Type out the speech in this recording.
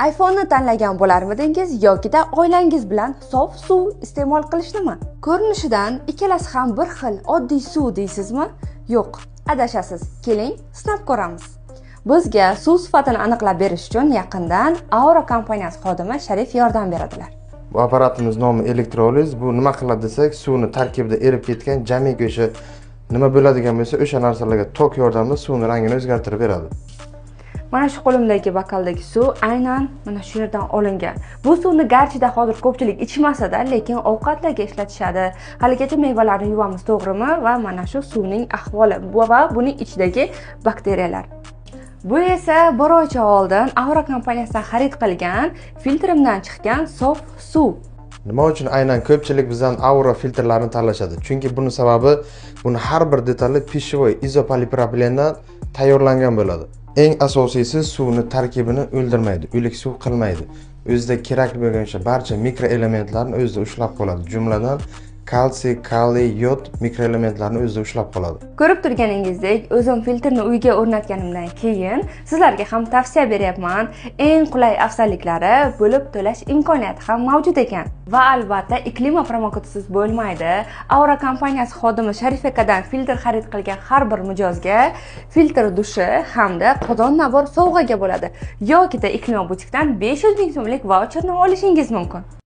iPhone'ni tanlagan bo'larmidingiz yoki oilangiz bilan sof suv iste'mol qilishnimi? Ko'rinishidan ikkalasi ham bir xil oddiy suv deysizmi? Yo'q, adashasiz. Keling, sinab ko'ramiz. Bizga suv sifatini aniqlab berish uchun yaqindan Aura kompaniyasi xodimi Sharif yordam beradilar. Bu apparatimiz nomi elektroliz. Bu nima qiladi desak, suvni tarkibida erib ketgan jamiki o'sha nima bo'ladigan bo'lsa, o'sha narsalarga tok yordamida suvning rangini o'zgartirib beradi. Mana shu qo'limdagi bokaldagi suv aynan mana shu yerdan olingan. Bu suvni garchida hozir ko'pchilik ichmasa-da, lekin ovqatlarga ishlatishadi. Haligacha mevalarni yuvamiz, to'g'rimi? Va mana shu suvning ahvoli va buning ichidagi bakteriyalar. Bu esa bir oycha oldin Aura kompaniyasidan xarid qilgan filtrimdan chiqqan sof suv. Nima uchun aynan ko'pchilik bizdan Aura filtrlarini tanlashadi? Chunki buning sababi buni har bir detali pishvoy izopolipropilendan tayyorlangan bo'ladi. Eng asosiysi suvni tarkibini o'ldirmaydi, o'lik suv qilmaydi. O'zida kerak bo'lgan o'sha barcha mikroelementlarni o'zida ushlab qoladi. Jumladan kalsiy, kaliy, yod mikroelementlarni o'zida ushlab qoladi. Ko'rib turganingizdek, o'zim filtrni uyga o'rnatganimdan keyin sizlarga ham tavsiya beryapman. Eng qulay afzalliklari bo'lib to'lash imkoniyati ham mavjud ekan. Va albatta, iklima promokodisiz bo'lmaydi. Aura kompaniyasi xodimi Sharif akadan filtr xarid qilgan har bir mijozga filtr dushi hamda qozon nabor sovg'aga bo'ladi. Yoki iklima butikdan 500 ming so'mlik voucherni olishingiz mumkin.